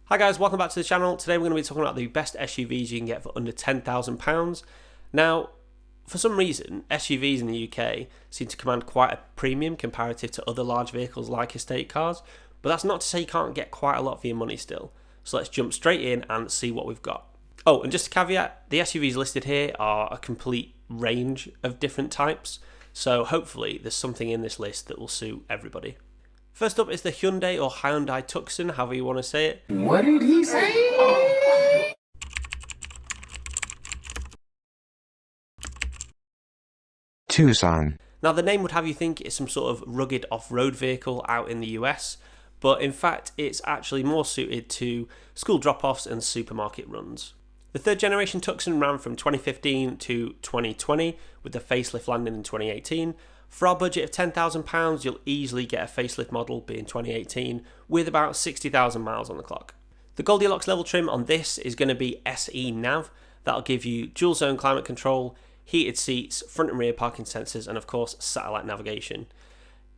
Hi guys, welcome back to the channel. Today we're going to be talking about the best SUVs you can get for under £10,000. Now, for some reason, SUVs in the UK seem to command quite a premium comparative to other large vehicles like estate cars, but that's not to say you can't get quite a lot for your money still. So let's jump straight in and see what we've got. Oh, and just a caveat, the SUVs listed here are a complete range of different types, so hopefully there's something in this list that will suit everybody. First up is the Hyundai or Hyundai Tucson, however you want to say it. What did he say? Tucson. Now the name would have you think it's some sort of rugged off-road vehicle out in the US, but in fact it's actually more suited to school drop-offs and supermarket runs. The third generation Tucson ran from 2015 to 2020, with the facelift landing in 2018. For our budget of £10,000, you'll easily get a facelift model, being 2018, with about 60,000 miles on the clock. The Goldilocks level trim on this is going to be SE Nav. That'll give you dual zone climate control, heated seats, front and rear parking sensors, and of course satellite navigation.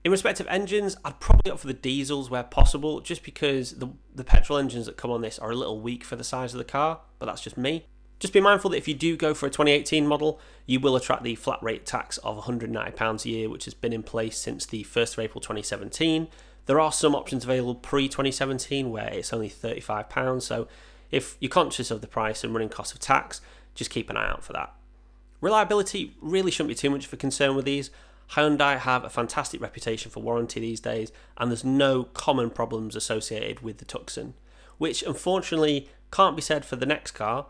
In respect of engines, I'd probably opt for the diesels where possible, just because the petrol engines that come on this are a little weak for the size of the car, but that's just me. Just be mindful that if you do go for a 2018 model, you will attract the flat rate tax of £190 a year, which has been in place since the 1st of April 2017. There are some options available pre-2017 where it's only £35, so if you're conscious of the price and running costs of tax, just keep an eye out for that. Reliability really shouldn't be too much of a concern with these. Hyundai have a fantastic reputation for warranty these days, and there's no common problems associated with the Tucson, which unfortunately can't be said for the next car,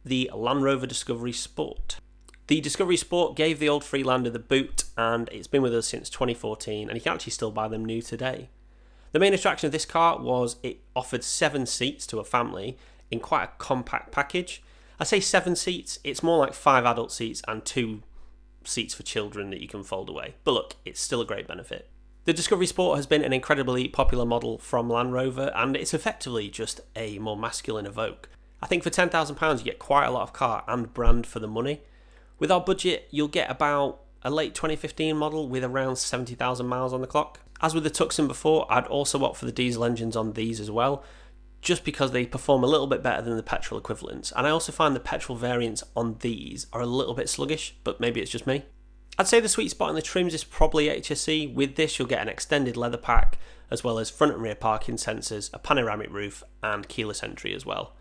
the Land Rover Discovery Sport. The Discovery Sport gave the old Freelander the boot, and it's been with us since 2014, and you can actually still buy them new today. The main attraction of this car was it offered 7 seats to a family in quite a compact package. I say 7 seats, it's more like 5 adult seats and 2 seats for children that you can fold away. But look, it's still a great benefit. The Discovery Sport has been an incredibly popular model from Land Rover, and it's effectively just a more masculine Evoque. I think for £10,000 you get quite a lot of car and brand for the money. With our budget, you'll get about a late 2015 model with around 70,000 miles on the clock. As with the Tucson before, I'd also opt for the diesel engines on these as well, just because they perform a little bit better than the petrol equivalents. And I also find the petrol variants on these are a little bit sluggish, but maybe it's just me. I'd say the sweet spot in the trims is probably HSE. With this, you'll get an extended leather pack, as well as front and rear parking sensors, a panoramic roof, and keyless entry as well.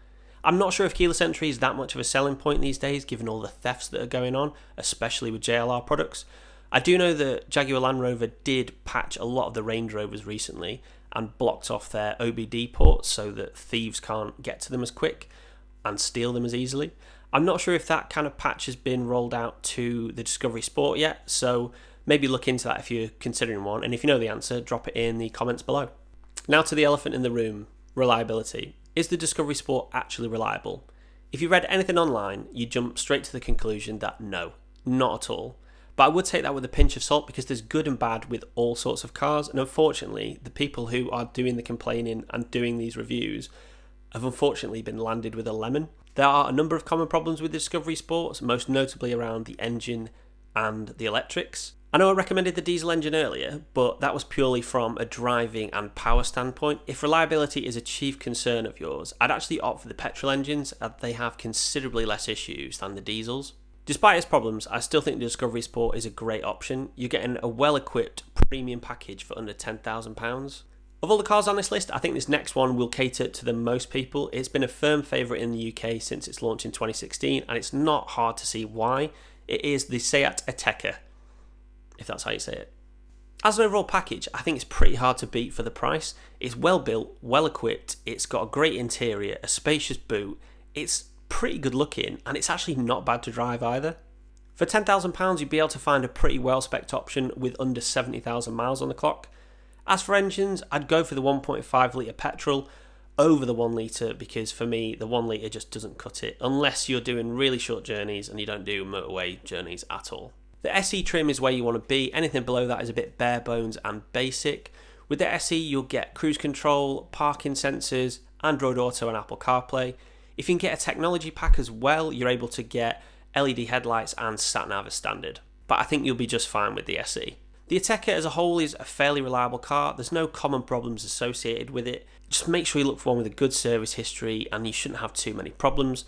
I'm not sure if keyless entry is that much of a selling point these days, given all the thefts that are going on, especially with JLR products. I do know that Jaguar Land Rover did patch a lot of the Range Rovers recently and blocked off their OBD ports so that thieves can't get to them as quick and steal them as easily. I'm not sure if that kind of patch has been rolled out to the Discovery Sport yet, so maybe look into that if you're considering one, and if you know the answer, drop it in the comments below. Now to the elephant in the room, reliability. Is the Discovery Sport actually reliable? If you read anything online, you jump straight to the conclusion that no, not at all. But I would take that with a pinch of salt, because there's good and bad with all sorts of cars, and unfortunately the people who are doing the complaining and doing these reviews have unfortunately been landed with a lemon. There are a number of common problems with the Discovery Sports, most notably around the engine and the electrics. I know I recommended the diesel engine earlier, but that was purely from a driving and power standpoint. If reliability is a chief concern of yours, I'd actually opt for the petrol engines, as they have considerably less issues than the diesels. Despite its problems, I still think the Discovery Sport is a great option. You're getting a well-equipped premium package for under £10,000. Of all the cars on this list, I think this next one will cater to the most people. It's been a firm favourite in the UK since its launch in 2016, and it's not hard to see why. It is the Seat Ateca, if that's how you say it. As an overall package, I think it's pretty hard to beat for the price. It's well built, well equipped, it's got a great interior, a spacious boot, it's pretty good looking, and it's actually not bad to drive either. For £10,000 you'd be able to find a pretty well spec'd option with under 70,000 miles on the clock. As for engines, I'd go for the 1.5 litre petrol over the 1 litre, because for me the 1 litre just doesn't cut it, unless you're doing really short journeys and you don't do motorway journeys at all. The SE trim is where you want to be. Anything below that is a bit bare bones and basic. With the SE you'll get cruise control, parking sensors, Android Auto and Apple CarPlay. If you can get a technology pack as well, you're able to get LED headlights and sat nav as standard. But I think you'll be just fine with the SE. The Ateca as a whole is a fairly reliable car. There's no common problems associated with it. Just make sure you look for one with a good service history and you shouldn't have too many problems.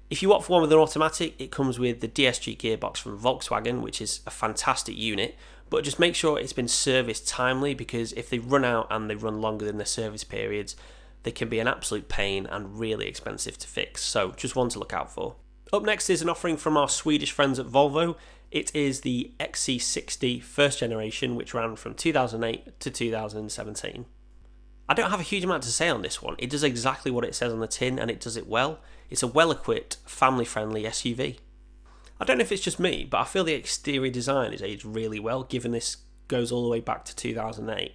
If you opt for one with an automatic, it comes with the DSG gearbox from Volkswagen, which is a fantastic unit, but just make sure it's been serviced timely, because if they run out and they run longer than their service periods, they can be an absolute pain and really expensive to fix. So just one to look out for. Up next is an offering from our Swedish friends at Volvo. It is the XC60 first generation, which ran from 2008 to 2017. I don't have a huge amount to say on this one. It does exactly what it says on the tin, and it does it well. It's a well-equipped, family-friendly SUV. I don't know if it's just me, but I feel the exterior design is aged really well, given this goes all the way back to 2008.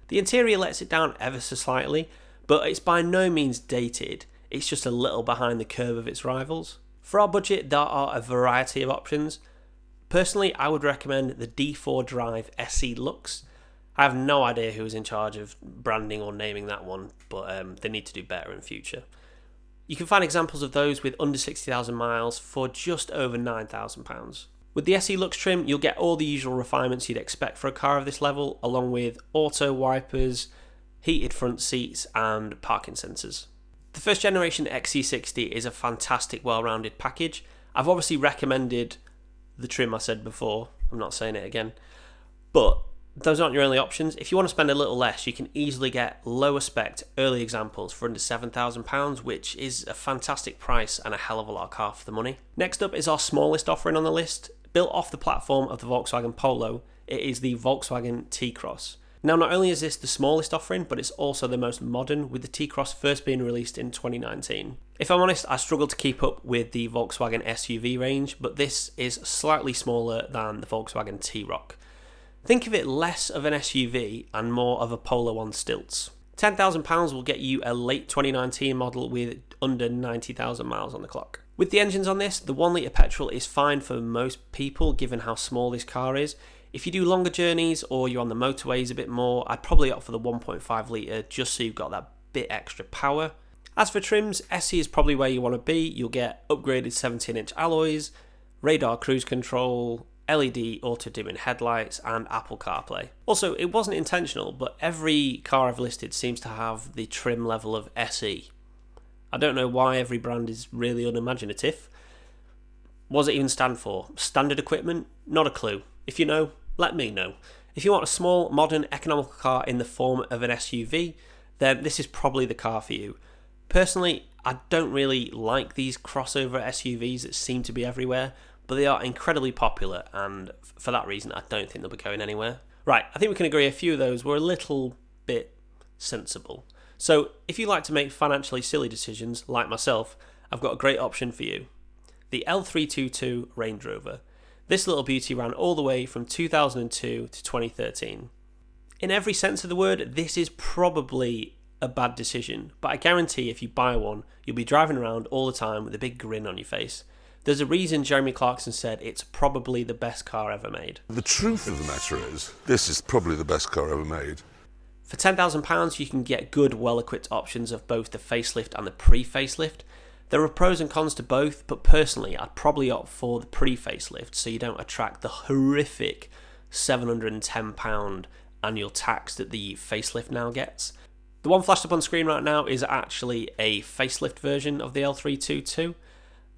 The interior lets it down ever so slightly, but it's by no means dated. It's just a little behind the curve of its rivals. For our budget, there are a variety of options. Personally, I would recommend the D4 Drive SE Lux. I have no idea who's in charge of branding or naming that one, but they need to do better in future. You can find examples of those with under 60,000 miles for just over £9,000. With the SE Lux trim, you'll get all the usual refinements you'd expect for a car of this level, along with auto wipers, heated front seats and parking sensors. The first generation XC60 is a fantastic, well-rounded package. I've obviously recommended the trim I said before, I'm not saying it again, but those aren't your only options. If you want to spend a little less, you can easily get lower spec early examples for under £7,000, which is a fantastic price and a hell of a lot of car for the money. Next up is our smallest offering on the list. Built off the platform of the Volkswagen Polo, it is the Volkswagen T-Cross. Now, not only is this the smallest offering, but it's also the most modern, with the T-Cross first being released in 2019. If I'm honest, I struggled to keep up with the Volkswagen SUV range, but this is slightly smaller than the Volkswagen T-Roc. Think of it less of an SUV and more of a Polo on stilts. £10,000 will get you a late 2019 model with under 90,000 miles on the clock. With the engines on this, the 1 litre petrol is fine for most people given how small this car is. If you do longer journeys or you're on the motorways a bit more, I'd probably opt for the 1.5 litre just so you've got that bit extra power. As for trims, SE is probably where you want to be. You'll get upgraded 17-inch alloys, radar cruise control, LED auto-dimming headlights and Apple CarPlay. Also, it wasn't intentional, but every car I've listed seems to have the trim level of SE. I don't know why every brand is really unimaginative. What does it even stand for? Standard equipment? Not a clue. If you know, let me know. If you want a small, modern, economical car in the form of an SUV, then this is probably the car for you. Personally, I don't really like these crossover SUVs that seem to be everywhere, but they are incredibly popular, and for that reason I don't think they'll be going anywhere. Right, I think we can agree a few of those were a little bit sensible. So if you like to make financially silly decisions, like myself, I've got a great option for you. The L322 Range Rover. This little beauty ran all the way from 2002 to 2013. In every sense of the word, this is probably a bad decision, but I guarantee if you buy one, you'll be driving around all the time with a big grin on your face. There's a reason Jeremy Clarkson said it's probably the best car ever made. The truth of the matter is, this is probably the best car ever made. For £10,000, you can get good, well-equipped options of both the facelift and the pre-facelift. There are pros and cons to both, but personally, I'd probably opt for the pre-facelift so you don't attract the horrific £710 annual tax that the facelift now gets. The one flashed up on screen right now is actually a facelift version of the L322.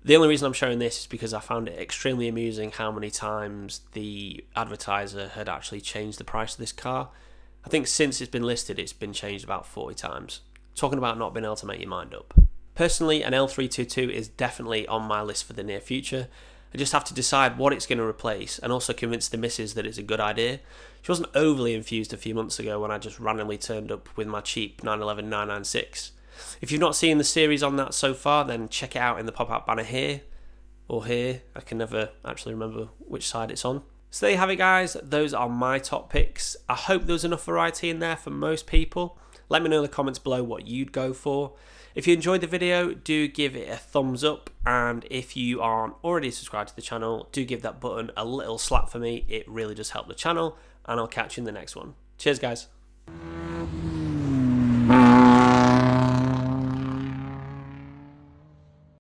The only reason I'm showing this is because I found it extremely amusing how many times the advertiser had actually changed the price of this car. I think since it's been listed, it's been changed about 40 times. Talking about not being able to make your mind up. Personally, an L322 is definitely on my list for the near future. I just have to decide what it's going to replace and also convince the missus that it's a good idea. She wasn't overly enthused a few months ago when I just randomly turned up with my cheap 911 996. If you've not seen the series on that so far, then check it out in the pop-up banner here, or here. I can never actually remember which side it's on. So there you have it, guys. Those are my top picks. I hope there's enough variety in there for most people. Let me know in the comments below what you'd go for. If you enjoyed the video, do give it a thumbs up, and if you aren't already subscribed to the channel, do give that button a little slap for me. It really does help the channel, and I'll catch you in the next one. Cheers, guys.